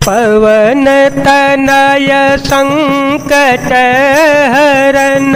पवन तनय संकट हरन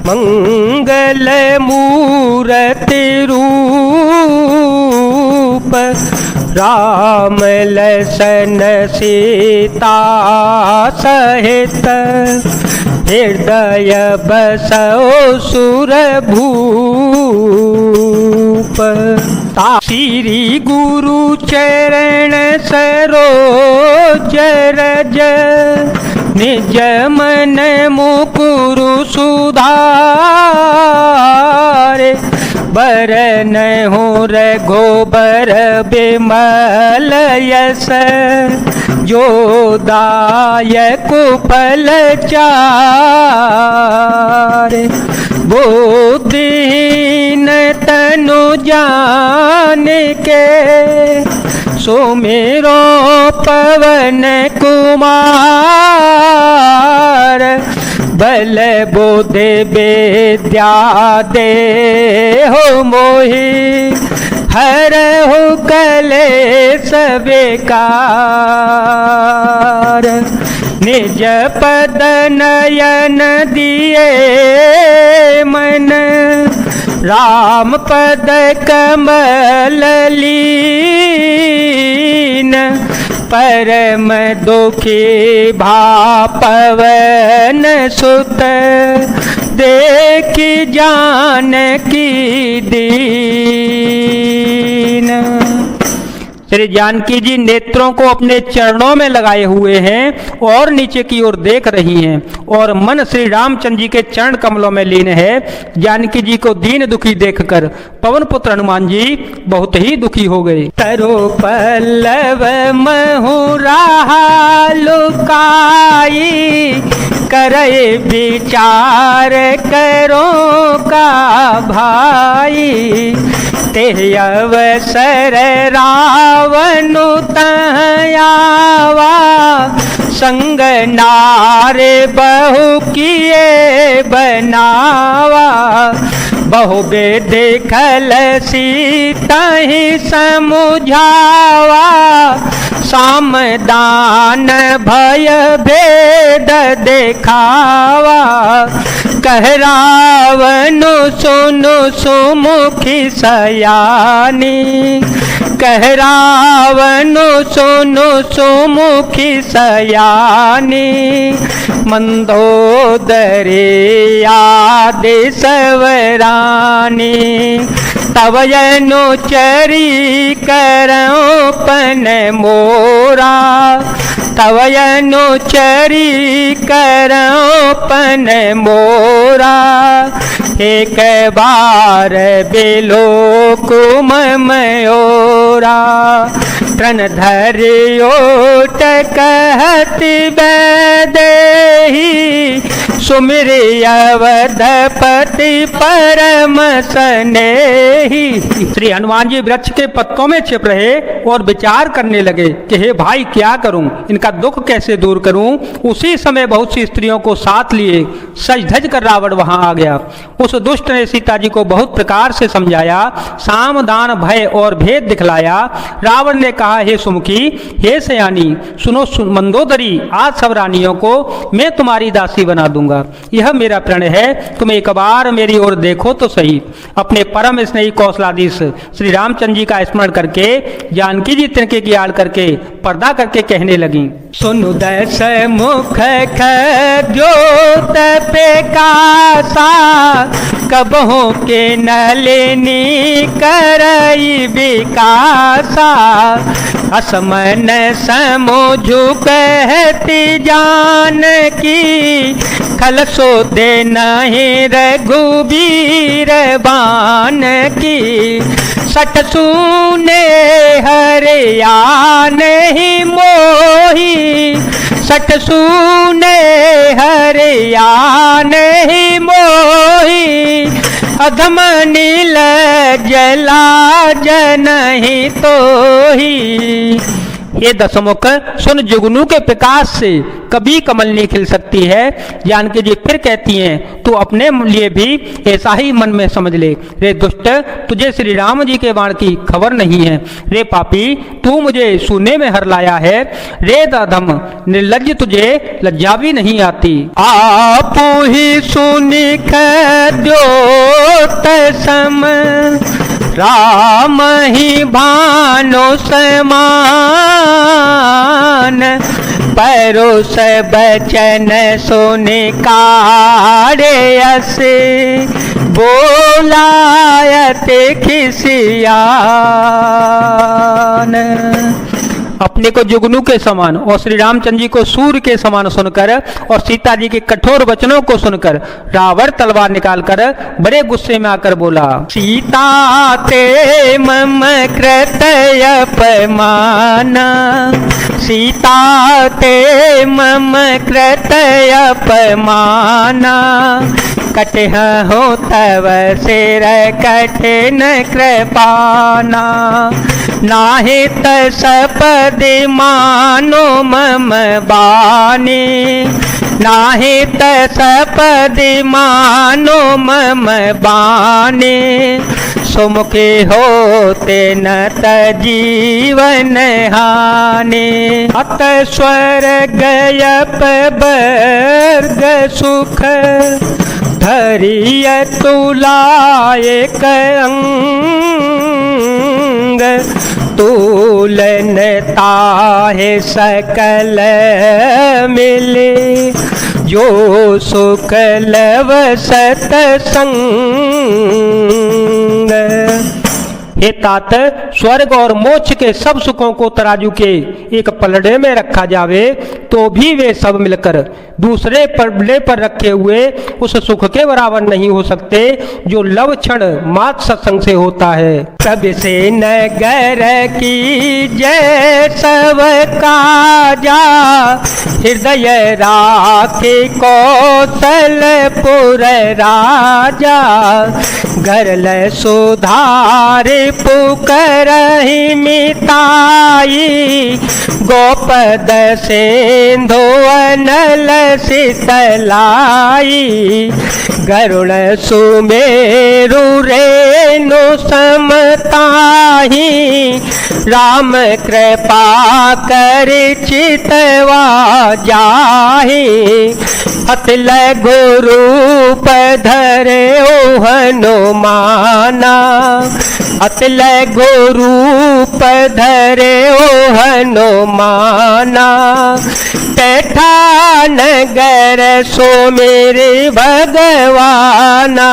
मंगल मूर्ति रूप राम लसन सीता सहित हृदय बसो सुरभूप। श्री गुरु चरण सरोज रज निज मन मुकुरु सुधारे बरन हो रघुबर बिमल यस जो दायक फल चारे। बुद्धिहीन तनु जान के सुमिरो पवन कुमार बल बुद्धि विद्या दे हो मोहि हरहु कलेश बेकार। निज पद नयन दिए मन राम पद कमल लीन परम दुखी भा पवन सुत देखी जानकी दीन। श्री जानकी जी नेत्रों को अपने चरणों में लगाए हुए हैं और नीचे की ओर देख रही हैं और मन श्री रामचंद्र जी के चरण कमलों में लीन है। जानकी जी को दीन दुखी देखकर पवन पुत्र हनुमान जी बहुत ही दुखी हो गए। तरो पल्लव महुरा लुकाई करे विचार करो का भाई। ते अवसर रावण तयावा संग नारे बहु किए बनावा। बहु बेदे खल सीता ही समुझावा सामदान भय भेद देखावा। कह रावण सुनु सुमुखी सयानी कह रावण सुनु सुमुखी सयानी। मंदोदरी आदि सवरानी तव अनुचरी करऊं पन मोरा। तव अनुचरी करऊं पन मोरा। एक बार बिलो कुम मयोरा। तन धरियो कहति बैदेही सुमिरि अवधपति परम स्नेही। श्री हनुमान जी वृक्ष के पत्तों में छिप रहे और विचार करने लगे कि हे भाई क्या करूं, इनका दुख कैसे दूर करूं। उसी समय बहुत सी स्त्रियों को साथ लिए सज धज कर रावण वहां आ गया। उस दुष्ट ने सीता जी को बहुत प्रकार से समझाया, साम दान भय और भेद दिखलाया। रावण ने कहा, हे सुमुखी हे सयानी सुनो मंदोदरी, आज सब रानियों को मैं तुम्हारी दासी बना दूंगा। यह मेरा प्रण है, तुम एक बार मेरी ओर देखो तो सही। अपने परम स्नेही कौशलाधीश श्री रामचंद्र जी का स्मरण करके जानकी जी तिनके की आड़ करके पर्दा करके कहने लगी। सुनु दस मुख खद्योत पे कासा कबहू के नलिनी करई विकासा। असमन समझु कहती जानकी खल सो दे नहीं रघुबीर बान की। सठ सुने हरिया नहीं मोही सठ सुने हरिया नहीं मोही। अधम नील जला जनहि तो ही। ये दशमुख सुन जुगनू के प्रकाश से कभी कमल नहीं खिल सकती है। जानकी जी फिर कहती हैं, तू अपने लिए भी ऐसा ही मन में समझ ले। रे दुष्ट, तुझे श्री राम जी के बाण की खबर नहीं है। रे पापी, तू मुझे सुनने में हर लाया है। रे दाधम निर्लज्ज, तुझे लज्जा भी नहीं आती। आप ही सुनी खद्यो सम राम ही भानो समान। परोस बचन सुनि कारे असे बोलायत खिसियान। अपने को जुगनू के समान और श्री रामचंद्र जी को सूर्य के समान सुनकर और सीता जी के कठोर वचनों को सुनकर रावण तलवार निकालकर बड़े गुस्से में आकर बोला, सीता ते मम कृत अपमान। सीता ते मम कृत अपमान। कटिह हो तव सिर कठिन कृपाना। नाहित सपद मानो मम बानी। नाहित सपद मानो मम बानी। सुमुखे होते न जीवन हानि। अत स्वर्ग वर्ग सुख धरिय तुलाए अंग। तूलन ताहे सकल मिले जो सुख लव सतसंग। हे तात, स्वर्ग और मोक्ष के सब सुखों को तराजू के एक पलड़े में रखा जावे तो भी वे सब मिलकर दूसरे पलड़े पर रखे हुए उस सुख के बराबर नहीं हो सकते जो लव क्षण मात सत्संग से होता है। सब से नगर की जय सब काजा। हृदय राखे कौशलपुर राजा। गरल सुधार पुकरहि मिताई। गोपद सिंधु अनल शीतलाई। गरुण सुमेरु रेणु समताही। राम कृपा कर चितवा जाहि। अतल गुरूप धरे हनुमाना। अतल गुरूप धरे हनुमाना। बैठा नगर सो मेरे भगवाना।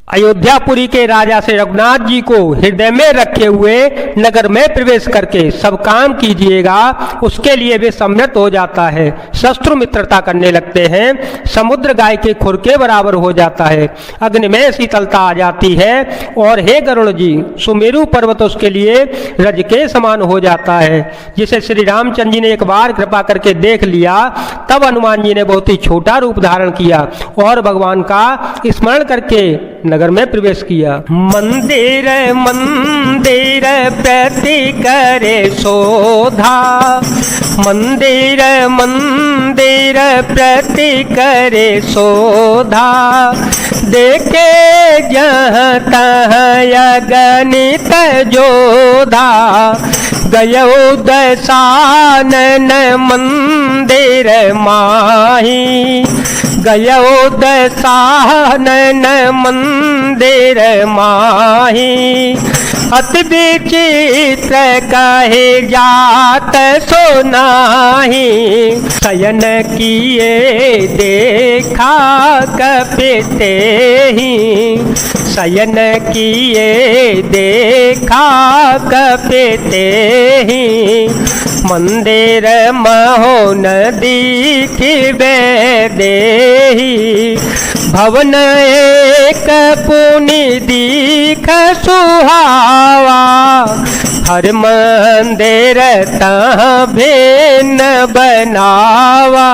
अयोध्यापुरी के राजा से रघुनाथ जी को हृदय में रखे हुए नगर में प्रवेश करके सब काम कीजिएगा। उसके लिए वे सम्मत हो जाता है। शत्रु मित्रता करने लगते हैं। समुद्र गाय के खुर के बराबर हो जाता है। अग्नि में शीतलता आ जाती है। और हे गरुण जी, सुमेरु पर्वत उसके लिए रज के समान हो जाता है। जिसे श्री रामचंद्र जी ने एक बार कृपा करके देख लिया, तब हनुमान जी ने बहुत ही छोटा रूप धारण किया और भगवान का स्मरण करके नगर में प्रवेश किया। मंदिर मंदिर प्रति करे शोधा। मंदिर मंदिर प्रति करे शोधा। देखे जहाँ तहाँ अगणित जोधा। गयो दशानन मंदिर माही। गयो दशानन मंदिर माही। अति विचित्र कहे जात सोनाही। शयन किए देखा कपिते ही। शयन किए देखा कपिते ही। मंदिर महो नदी खिबे देही। भवन एक पुनि दीख सुहावा। हर मंदिर तहाँ भिन्न बनावा।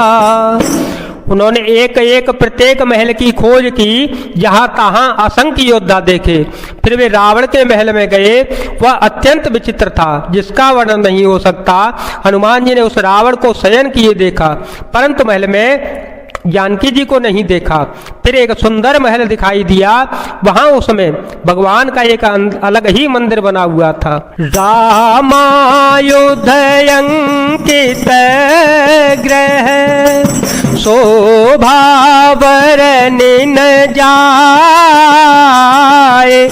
उन्होंने एक एक प्रत्येक महल की खोज की, जहां तहां असंख्य योद्धा देखे। फिर वे रावण के महल में गए। वह अत्यंत विचित्र था, जिसका वर्णन नहीं हो सकता। हनुमान जी ने उस रावण को शयन किए देखा, परंतु महल में जानकी जी को नहीं देखा। फिर एक सुंदर महल दिखाई दिया, वहां उसमें भगवान का एक अलग ही मंदिर बना हुआ था। रामायुध अंकित ग्रह शोभा वर्णिन जाए,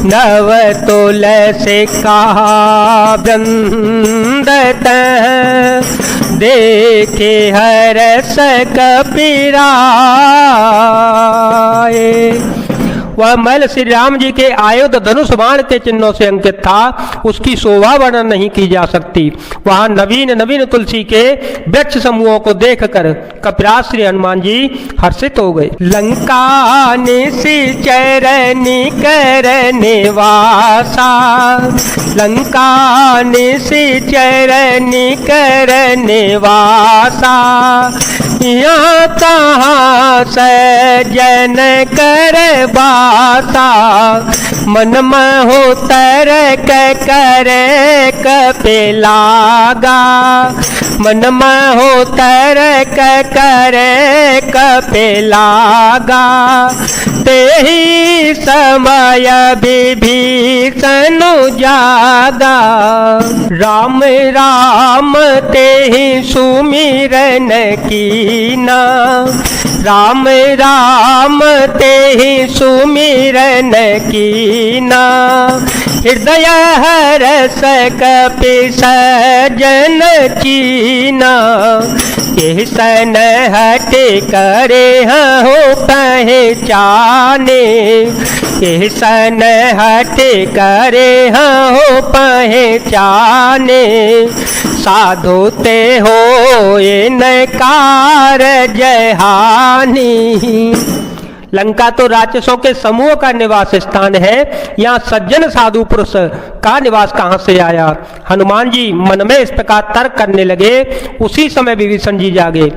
नव तुलसी का वृंद देखे हरस कपिराए। वह महल श्री राम जी के आयुध धनुष बाण के चिन्हों से अंकित था, उसकी शोभा वर्णन नहीं की जा सकती। वहां नवीन नवीन तुलसी के वृक्ष समूहों को देखकर कपिराज श्री हनुमान जी हर्षित हो गए। लंका निश्चर निकर निवासा, लंका निश्चर निकर निवासा, यहाँ तहाँ सजन कर बासा, मन में हो तरक करे कपिलागा, मन में हो तरक करे कपिलागा, तेहि समय विभीषण जागा, राम राम तेहि सुमिरन कीना, राम राम तेहि सुमिरन कीना, हृदय हरस कपि सजन चीना, सन हटे करे हो पहचाने, सन हटे करे हो पहचाने, साधु ते हो नकार जहानी। लंका तो राक्षसों के समूह का निवास स्थान है, यहाँ सज्जन साधु पुरुष का निवास कहाँ से आया। हनुमान जी मन में इस प्रकार तर्क करने लगे। उसी समय विभीषण जी जागे।